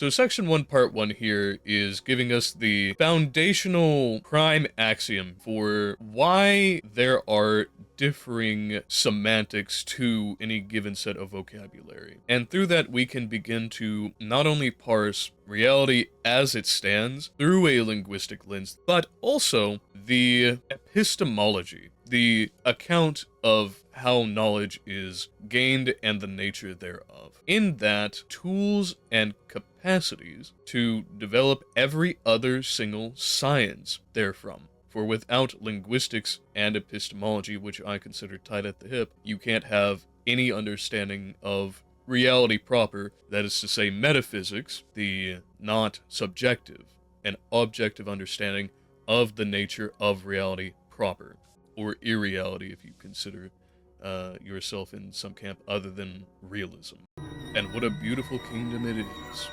So section 1, part 1 here is giving us the foundational prime axiom for why there are differing semantics to any given set of vocabulary. And through that, we can begin to not only parse reality as it stands through a linguistic lens, but also the epistemology, the account of how knowledge is gained and the nature thereof. In that, tools and capacities to develop every other single science therefrom. For without linguistics and epistemology, which I consider tied at the hip, you can't have any understanding of reality proper, that is to say metaphysics, the not subjective and objective understanding of the nature of reality proper, or irreality if you consider yourself in some camp other than realism. And what a beautiful kingdom it is.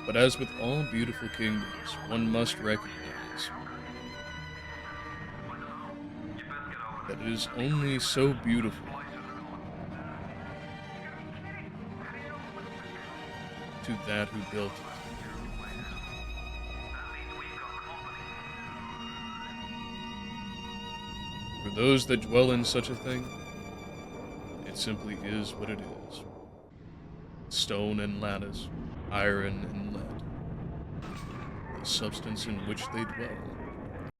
But as with all beautiful kingdoms, one must recognize that it is only so beautiful to that who built it. For those that dwell in such a thing, it simply is what it is. Stone and lattice, iron and lead, the substance in which they dwell.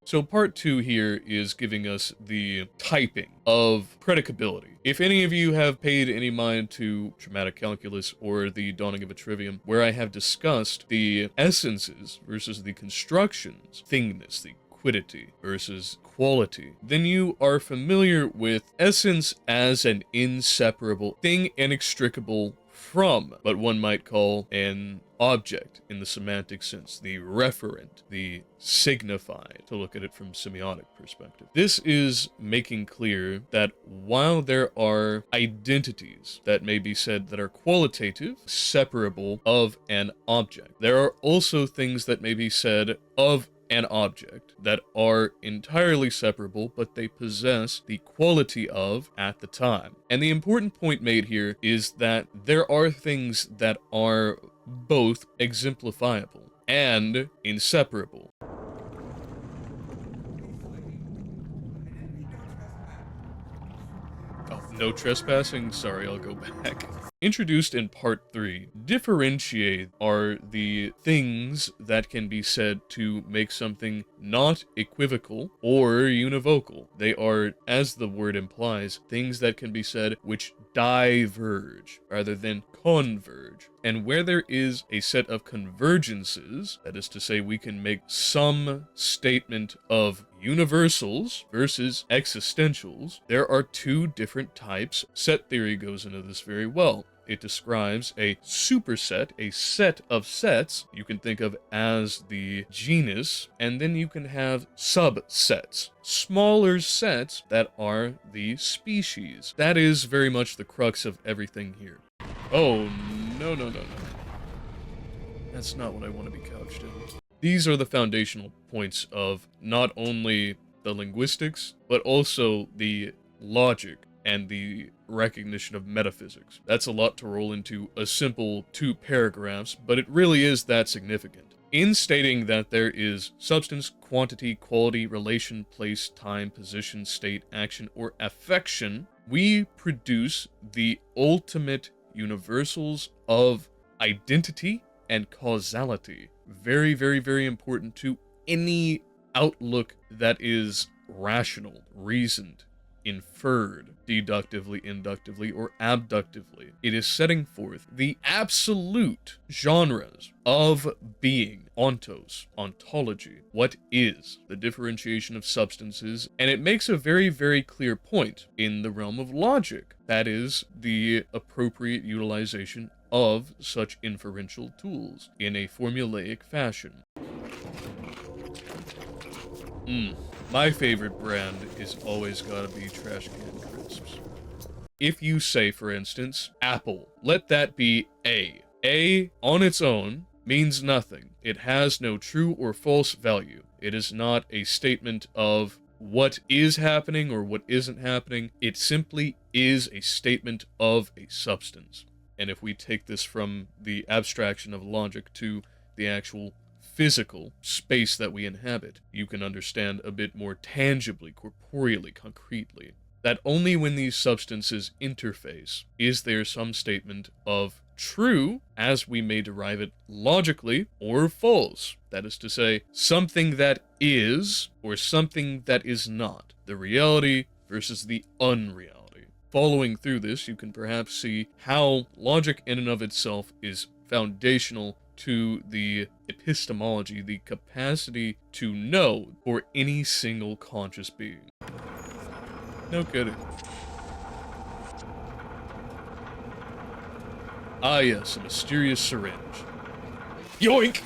So part 2 here is giving us the typing of predicability. If any of you have paid any mind to dramatic calculus or the dawning of a trivium, where I have discussed the essences versus the constructions, thingness, the quiddity versus quality, then you are familiar with essence as an inseparable thing, inextricable from what one might call an object in the semantic sense, the referent, the signified, to look at it from semiotic perspective. This is making clear that while there are identities that may be said that are qualitative, separable of an object, there are also things that may be said of an object that are entirely separable, but they possess the quality of at the time. And the important point made here is that there are things that are both exemplifiable and inseparable. Oh, no trespassing? Sorry, I'll go back. Introduced in part 3, differentiate are the things that can be said to make something not equivocal or univocal. They are, as the word implies, things that can be said which diverge rather than converge. And where there is a set of convergences, that is to say we can make some statement of universals versus existentials, there are two different types. Set theory goes into this very well. It describes a superset, a set of sets you can think of as the genus, and then you can have subsets, smaller sets that are the species. That is very much the crux of everything here. Oh, no. That's not what I want to be couched in. These are the foundational points of not only the linguistics, but also the logic and the recognition of metaphysics. That's a lot to roll into a simple 2 paragraphs, but it really is that significant. In stating that there is substance, quantity, quality, relation, place, time, position, state, action, or affection, we produce the ultimate universals of identity and causality. Very, very, very important to any outlook that is rational, reasoned, inferred, deductively, inductively, or abductively. It is setting forth the absolute genres of being, ontos, ontology, what is, the differentiation of substances, and it makes a very, very clear point in the realm of logic. That is the appropriate utilization of such inferential tools in a formulaic fashion. My favorite brand is always gotta be Trash Can Crisps. If you say, for instance, apple, let that be A. A, on its own, means nothing. It has no true or false value. It is not a statement of what is happening or what isn't happening. It simply is a statement of a substance. And if we take this from the abstraction of logic to the actual physical space that we inhabit, you can understand a bit more tangibly, corporeally, concretely, that only when these substances interface is there some statement of true, as we may derive it logically, or false. That is to say, something that is, or something that is not. The reality versus the unreality. Following through this, you can perhaps see how logic in and of itself is foundational to the epistemology, the capacity to know for any single conscious being. No kidding. Ah yes, a mysterious syringe. Yoink!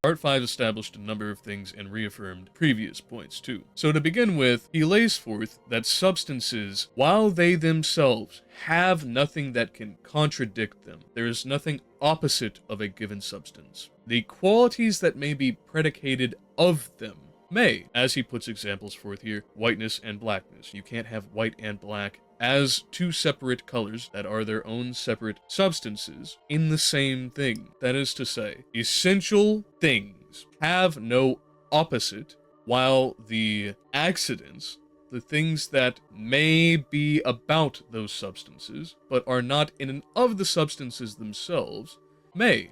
Part 5 established a number of things and reaffirmed previous points too. So to begin with, he lays forth that substances, while they themselves have nothing that can contradict them, there is nothing opposite of a given substance. The qualities that may be predicated of them may, as he puts examples forth here, whiteness and blackness. You can't have white and black as two separate colors that are their own separate substances in the same thing. That is to say, essential things have no opposite, while the accidents, the things that may be about those substances, but are not in and of the substances themselves, may.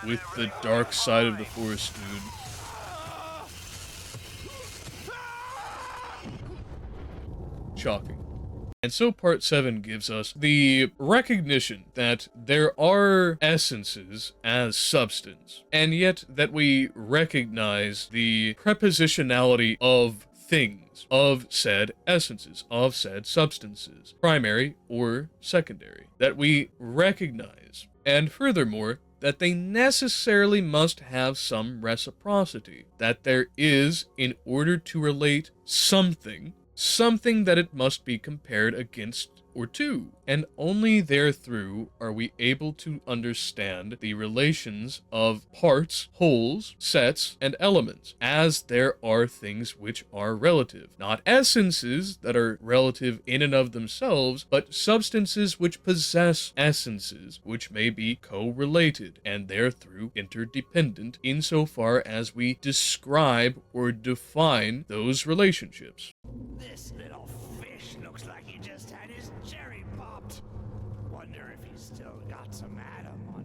With the dark side of the force, dude. Shocking. And so part 7 gives us the recognition that there are essences as substance, and yet that we recognize the prepositionality of things, of said essences, of said substances, primary or secondary, that we recognize, and furthermore, that they necessarily must have some reciprocity, that there is, in order to relate something that it must be compared against or to, and only therethrough are we able to understand the relations of parts, wholes, sets, and elements, as there are things which are relative, not essences that are relative in and of themselves, but substances which possess essences, which may be co-related, and therethrough interdependent, insofar as we describe or define those relationships. This little fish looks like he just had his cherry popped. Wonder if he's still got some atom on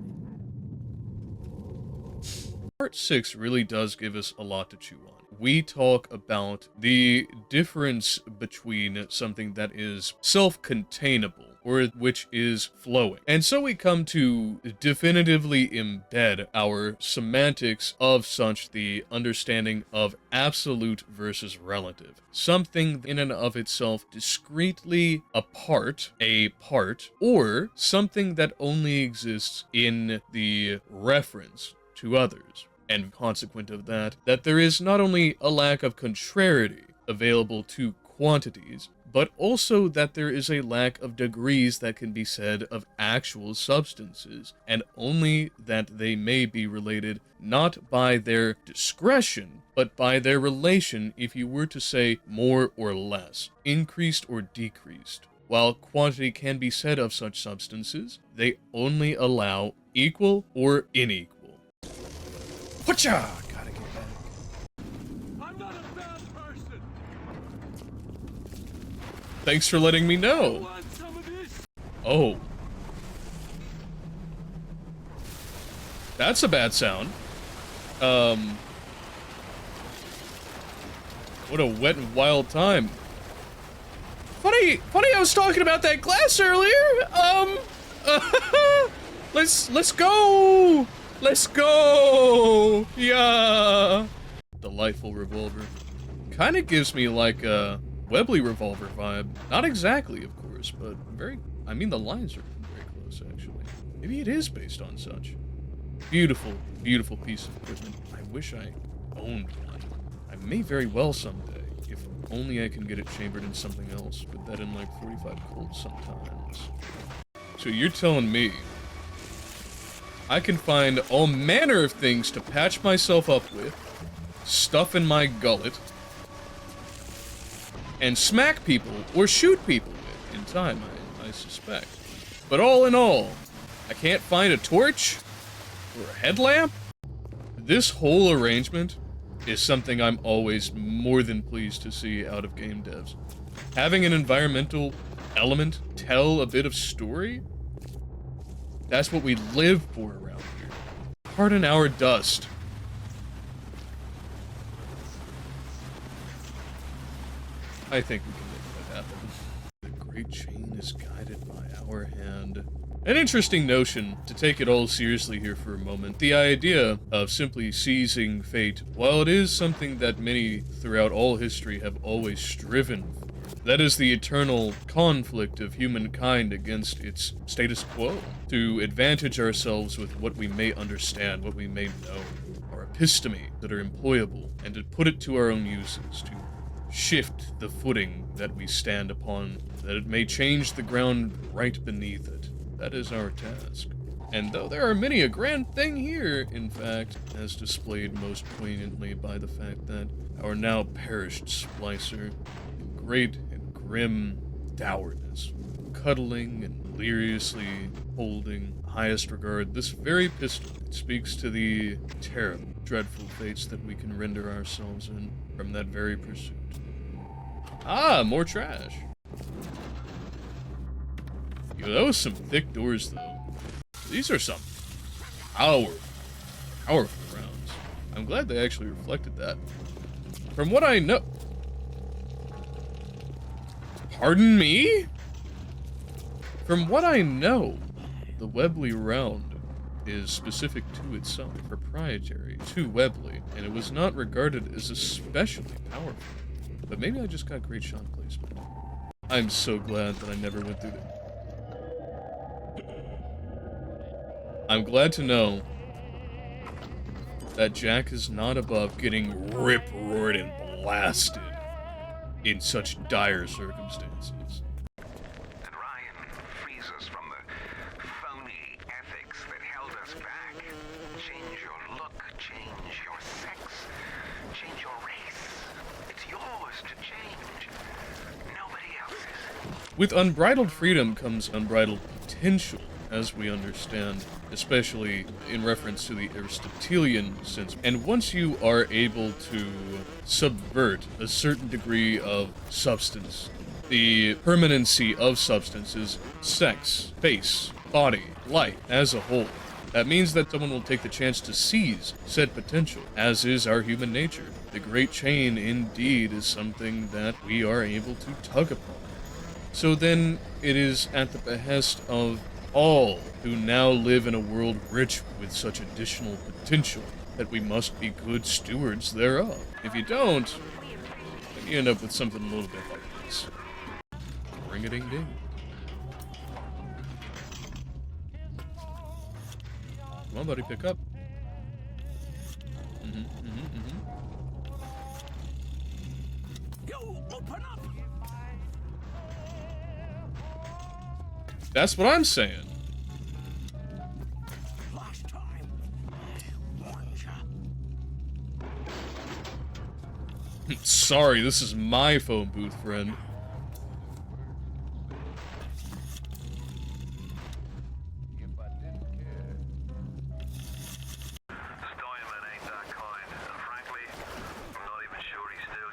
it. Part 6 really does give us a lot to chew on. We talk about the difference between something that is self-containable, or which is flowing. And so we come to definitively embed our semantics of such the understanding of absolute versus relative. Something in and of itself discretely apart, a part, or something that only exists in the reference to others. And consequent of that there is not only a lack of contrariety available to quantities, but also that there is a lack of degrees that can be said of actual substances, and only that they may be related not by their discretion, but by their relation, if you were to say more or less, increased or decreased. While quantity can be said of such substances, they only allow equal or unequal. Whatcha! Gotta get back. I'm not a bad person. Thanks for letting me know. Want some of this? Oh. That's a bad sound. What a wet and wild time. Funny, I was talking about that glass earlier. Let's go. Let's go! Yeah! Delightful revolver. Kinda gives me like a Webley revolver vibe. Not exactly, of course, but I mean, the lines are very close, actually. Maybe it is based on such. Beautiful, beautiful piece of equipment. I wish I owned one. I may very well someday, if only I can get it chambered in something else. Put that in like 45 Colts sometimes. So you're telling me I can find all manner of things to patch myself up with, stuff in my gullet, and smack people or shoot people with in time, I suspect. But all in all, I can't find a torch or a headlamp. This whole arrangement is something I'm always more than pleased to see out of game devs. Having an environmental element tell a bit of story, that's what we live for around here. Pardon our dust. I think we can make that happen. The great chain is guided by our hand. An interesting notion, to take it all seriously here for a moment. The idea of simply seizing fate, while it is something that many throughout all history have always striven for, that is the eternal conflict of humankind against its status quo, to advantage ourselves with what we may understand, what we may know, our episteme that are employable, and to put it to our own uses, to shift the footing that we stand upon, that it may change the ground right beneath it. That is our task. And though there are many a grand thing here, in fact, as displayed most poignantly by the fact that our now perished splicer, in great and grim dourness, cuddling and deliriously holding highest regard this very pistol, it speaks to the terrible, dreadful fates that we can render ourselves in from that very pursuit. Ah, more trash. Yo, that was some thick doors, though. These are some powerful rounds. I'm glad they actually reflected that. From what I know... Pardon me? From what I know, the Webley round is specific to itself, proprietary to Webley, and it was not regarded as especially powerful. But maybe I just got great shot placement. I'm so glad that I never went through that. I'm glad to know that Jack is not above getting rip-roared and blasted in such dire circumstances. And Ryan frees us from the phony ethics that held us back. Change your look, change your sex, change your race. It's yours to change. Nobody else's. With unbridled freedom comes unbridled potential, as we understand, especially in reference to the Aristotelian sense. And once you are able to subvert a certain degree of substance, the permanency of substance is sex, face, body, life as a whole. That means that someone will take the chance to seize said potential, as is our human nature. The great chain, indeed, is something that we are able to tug upon. So then, it is at the behest of all who now live in a world rich with such additional potential that we must be good stewards thereof. If you don't, then you end up with something a little bit like this. Ring-a-ding-ding. Come on, buddy, pick up. You open up! That's what I'm saying. Last time, I warned ya. Sorry, this is my phone booth, friend. Steinman ain't that kind, and frankly, I'm not even sure he's still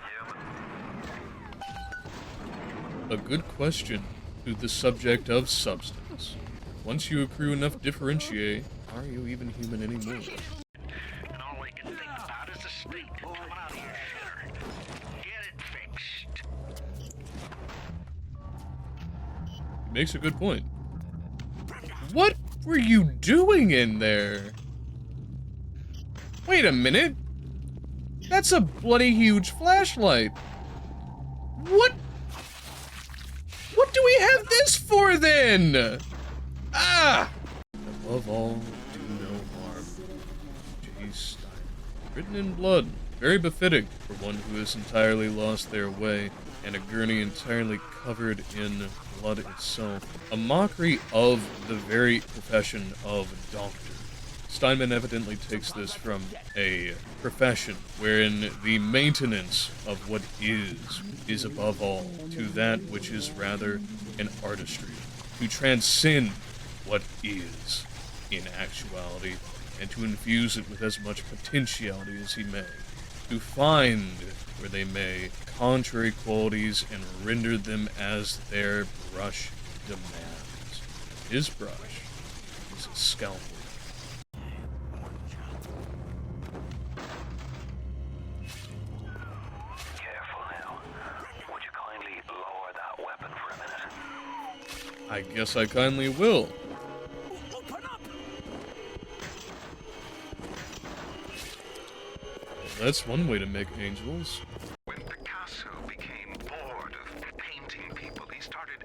human. A good question to the subject of substance. Once you accrue enough differentiate, are you even human anymore? And all we can think about is the stink coming out of your shitter. Get it fixed. He makes a good point. What were you doing in there? Wait a minute. That's a bloody huge flashlight. What? What do we have this for then? Ah! Above all, do no harm. J. Stein. Written in blood. Very befitting for one who has entirely lost their way, and a gurney entirely covered in blood itself. A mockery of the very profession of doctor. Steinman evidently takes this from a profession wherein the maintenance of what is above all to that which is rather an artistry, to transcend what is in actuality and to infuse it with as much potentiality as he may, to find, where they may, contrary qualities and render them as their brush demands. His brush is a scalpel. Careful now. Would you kindly lower that weapon for a minute? I guess I kindly will. Open up! That's one way to make angels. When Picasso became bored of painting people, he started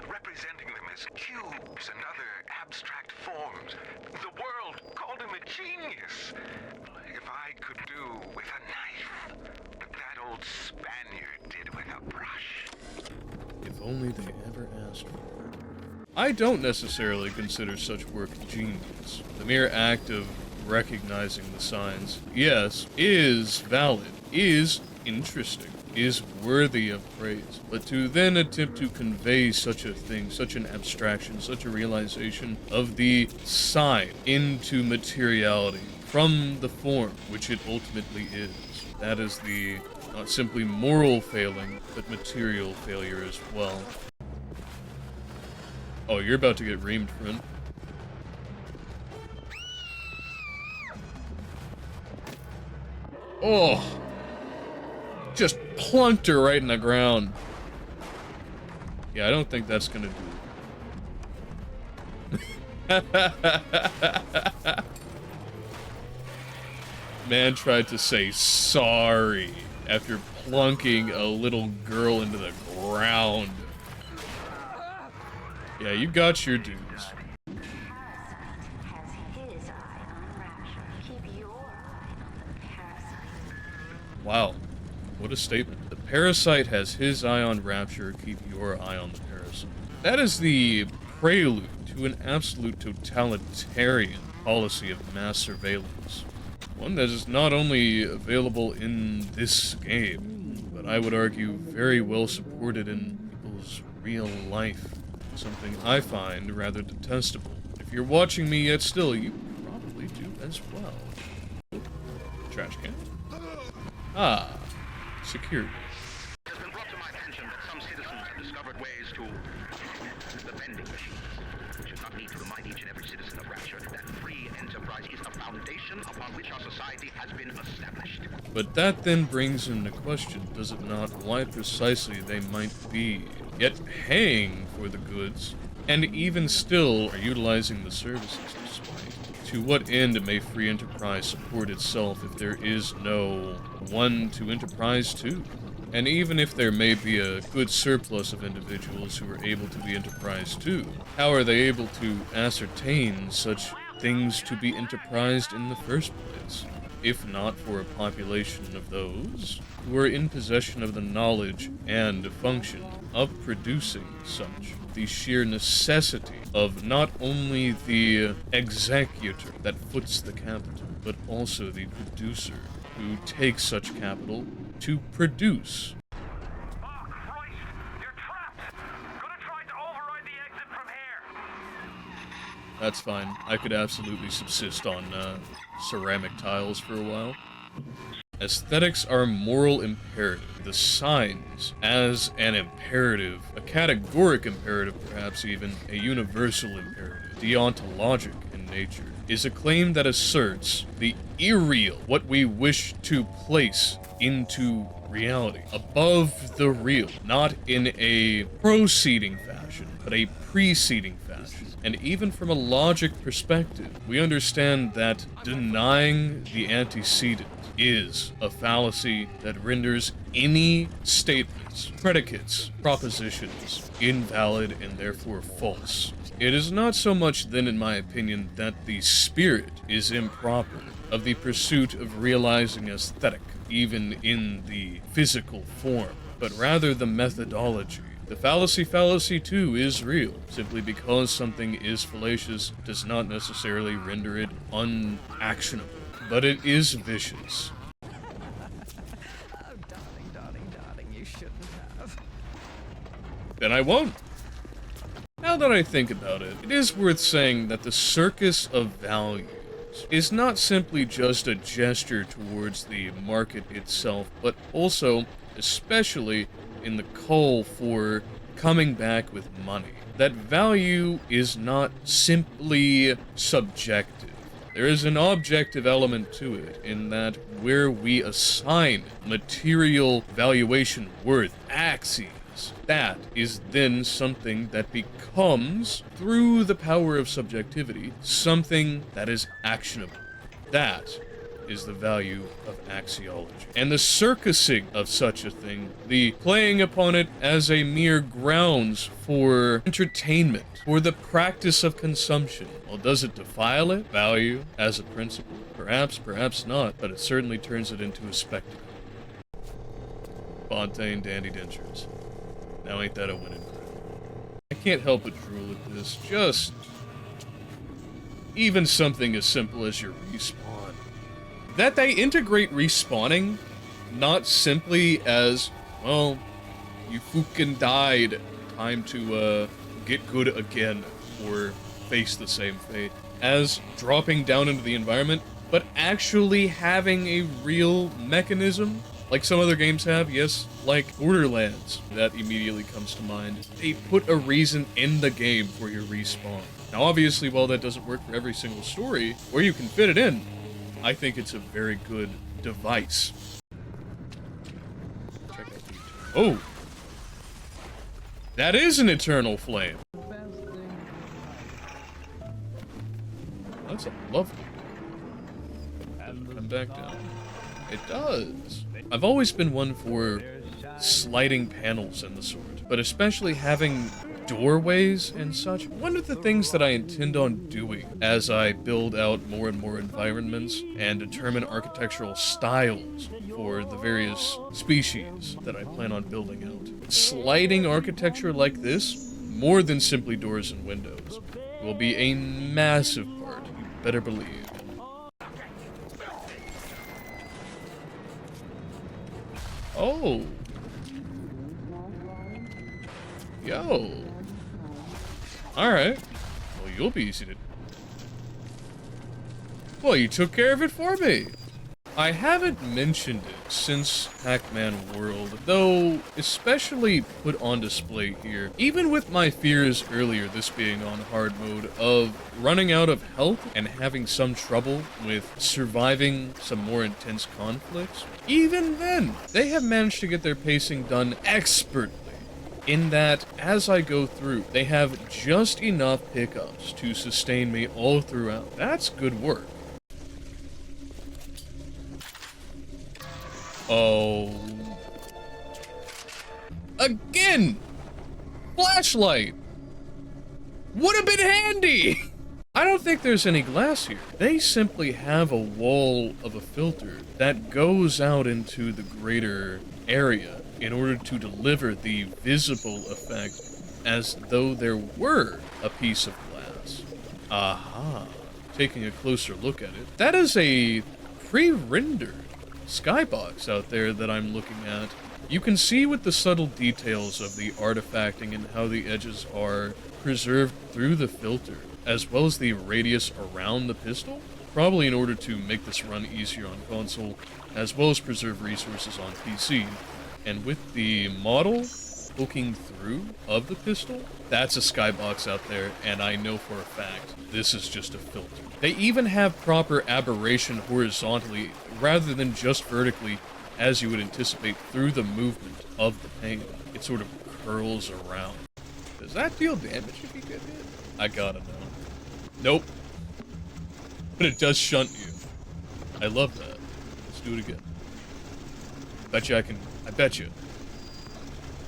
representing them as cubes and other abstract forms. The world called him a genius. If I could do with a knife what that old Spaniard did with a brush. If only they ever asked for it. I don't necessarily consider such work genius. The mere act of recognizing the signs, yes, is valid, is interesting, is worthy of praise. But to then attempt to convey such a thing, such an abstraction, such a realization of the sign into materiality from the form which it ultimately is, that is the not simply moral failing, but material failure as well. Oh, you're about to get reamed, friend. Oh! Just plunked her right in the ground. Yeah, I don't think that's gonna do it. Man tried to say sorry after plunking a little girl into the ground. Yeah, you got your dues. Has his eye on Rapture. Keep your eye on the parasite. Wow, what a statement. The parasite has his eye on Rapture, keep your eye on the parasite. That is the prelude to an absolute totalitarian policy of mass surveillance. One that is not only available in this game, but I would argue very well supported in people's real life. Something I find rather detestable. If you're watching me yet still, you probably do as well. Trash can. Ah, security. It has been brought to my attention that some citizens have discovered ways to the vending machines. We should not need to remind each and every citizen of Rapture that free enterprise is the foundation upon which our society has been established. But that then brings into question, does it not, why precisely they might be yet paying for the goods, and even still are utilizing the services despite. To what end may free enterprise support itself if there is no one to enterprise to? And even if there may be a good surplus of individuals who are able to be enterprised to, how are they able to ascertain such things to be enterprised in the first place? If not for a population of those who are in possession of the knowledge and function of producing such, the sheer necessity of not only the executor that foots the capital, but also the producer who takes such capital to produce. Oh, Christ! You're trapped! Gonna try to override the exit from here! That's fine. I could absolutely subsist on ceramic tiles for a while. Aesthetics are a moral imperative. The signs as an imperative, a categoric imperative perhaps even, a universal imperative, deontologic in nature, is a claim that asserts the irreal, what we wish to place into reality, above the real, not in a proceeding fashion, but a preceding fashion. And even from a logic perspective, we understand that denying the antecedent is a fallacy that renders any statements, predicates, propositions invalid and therefore false. It is not so much then, in my opinion, that the spirit is improper of the pursuit of realizing aesthetic, even in the physical form, but rather the methodology The fallacy too is real. Simply because something is fallacious does not necessarily render it unactionable. But it is vicious. Oh, darling, you shouldn't have. Then I won't. Now that I think about it, it is worth saying that the circus of values is not simply just a gesture towards the market itself, but also, especially, in the call for coming back with money. That value is not simply subjective. There is an objective element to it, in that where we assign material valuation worth, axes, that is then something that becomes, through the power of subjectivity, something that is actionable. That is the value of axiology. And the circusing of such a thing, the playing upon it as a mere grounds for entertainment, for the practice of consumption. Well, does it defile it? Value as a principle? Perhaps, perhaps not, but it certainly turns it into a spectacle. Fontaine Dandy Dentures. Now ain't that a winning crowd? I can't help but drool at this. Just even something as simple as your respawn. That they integrate respawning not simply as, well, you fucking died, time to get good again or face the same fate, as dropping down into the environment, but actually having a real mechanism, like some other games have, yes, like Borderlands, that immediately comes to mind. They put a reason in the game for your respawn. Now obviously, while that doesn't work for every single story, where you can fit it in, I think it's a very good device. Check out the... Oh! That is an eternal flame! That's a lovely... Come back down. It does! I've always been one for sliding panels and the sort, but especially having doorways and such. One of the things that I intend on doing as I build out more and more environments and determine architectural styles for the various species that I plan on building out. Sliding architecture like this, more than simply doors and windows, will be a massive part, you better believe. Oh. Yo. Alright. Well, you'll be easy to... Well, you took care of it for me. I haven't mentioned it since Pac-Man World, though especially put on display here. Even with my fears earlier, this being on hard mode, of running out of health and having some trouble with surviving some more intense conflicts, even then, they have managed to get their pacing done expertly. In that, as I go through, they have just enough pickups to sustain me all throughout. That's good work. Oh. Again! Flashlight! Would have been handy! I don't think there's any glass here. They simply have a wall of a filter that goes out into the greater area in order to deliver the visible effect as though there were a piece of glass. Aha. Taking a closer look at it, that is a pre-rendered skybox out there that I'm looking at. You can see with the subtle details of the artifacting and how the edges are preserved through the filter, as well as the radius around the pistol, probably in order to make this run easier on console, as well as preserve resources on PC. And with the model poking through of the pistol, that's a skybox out there, and I know for a fact this is just a filter. They even have proper aberration horizontally rather than just vertically, as you would anticipate through the movement of the paint. It sort of curls around. Does that deal damage if you get hit? I gotta know. Nope. But it does shunt you. I love that. Let's do it again. Bet you I can... I bet you.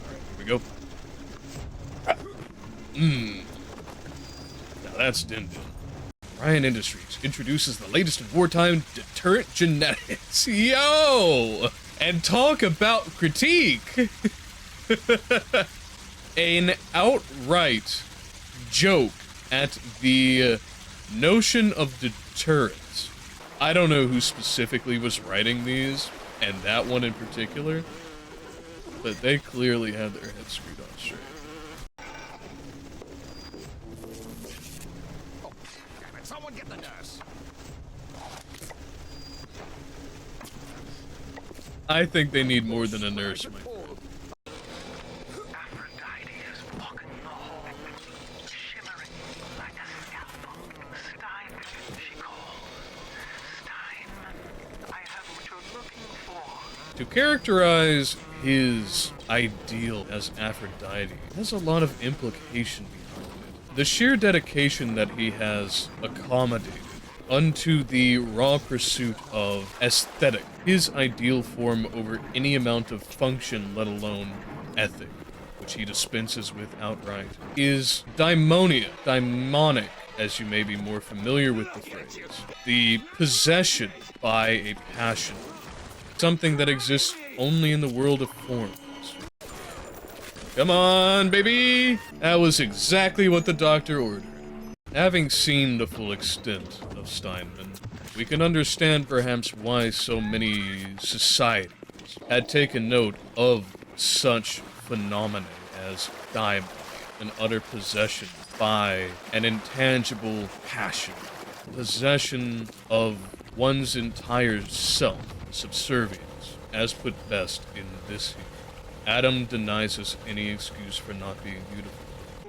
Alright, here we go. Now that's Din Din. Ryan Industries introduces the latest in wartime deterrent genetics. Yo! And talk about critique! an outright joke at the notion of deterrence. I don't know who specifically was writing these, and that one in particular, but they clearly had their heads screwed on straight. Oh, damn it. Someone get the nurse. I think they need more than a nurse, my friend. Aphrodite is walking the hall, shimmering like a scalpel. Stein, she called. Stein, I have what you're looking for. To characterize his ideal as Aphrodite has a lot of implication behind it. The sheer dedication that he has accommodated unto the raw pursuit of aesthetic, his ideal form over any amount of function, let alone ethic, which he dispenses with outright, is daimonic, as you may be more familiar with the phrase. The possession by a passion, something that exists only in the world of forms. Come on, baby! That was exactly what the doctor ordered. Having seen the full extent of Steinman, we can understand perhaps why so many societies had taken note of such phenomena as daimon, an utter possession by an intangible passion, possession of one's entire self, subservience, as put best in this here. Adam denies us any excuse for not being beautiful.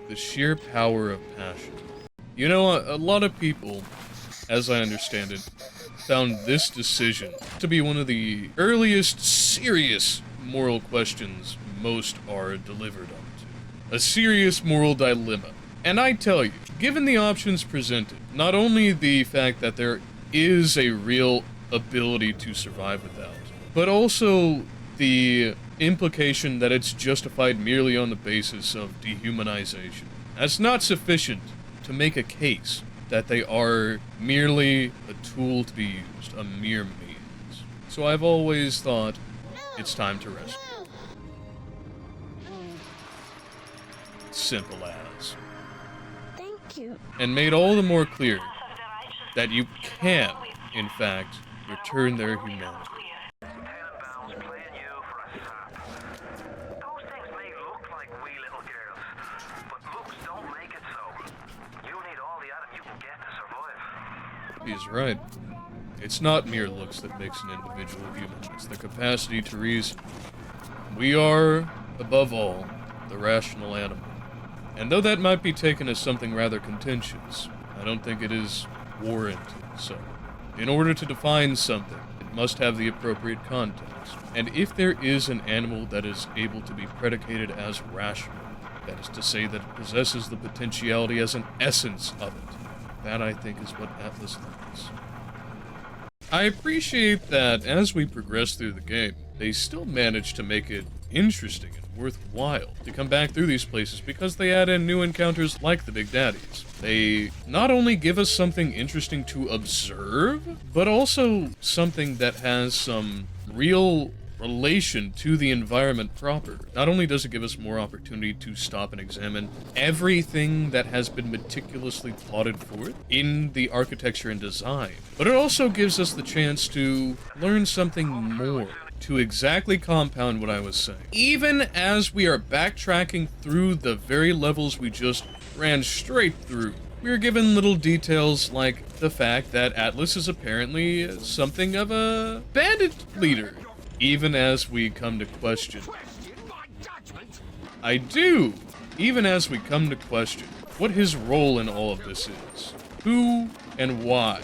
The sheer power of passion. You know, a lot of people, as I understand it, found this decision to be one of the earliest serious moral questions most are delivered onto. A serious moral dilemma. And I tell you, given the options presented, not only the fact that there is a real ability to survive without, but also the implication that it's justified merely on the basis of dehumanization. That's not sufficient to make a case that they are merely a tool to be used, a mere means. So I've always thought it's time to rescue. Simple as. Thank you. And made all the more clear that you can, in fact, return their humanity. Tenenbaums playing you for a sap. Those things may look like wee little girls, but looks don't make it so. You need all the Adam you can get to survive. He's right. It's not mere looks that makes an individual human. It's the capacity to reason. We are, above all, the rational animal. And though that might be taken as something rather contentious, I don't think it is warranted so. In order to define something, it must have the appropriate context. And if there is an animal that is able to be predicated as rational, that is to say that it possesses the potentiality as an essence of it, that I think is what Atlas likes. I appreciate that as we progress through the game, they still manage to make it interesting and worthwhile to come back through these places because they add in new encounters like the Big Daddies. They not only give us something interesting to observe, but also something that has some real relation to the environment proper. Not only does it give us more opportunity to stop and examine everything that has been meticulously plotted forth in the architecture and design, but it also gives us the chance to learn something more, to exactly compound what I was saying. Even as we are backtracking through the very levels we just ran straight through, we are given little details like the fact that Atlas is apparently something of a bandit leader. Even as we come to question. I do! Even as we come to question what his role in all of this is. Who and why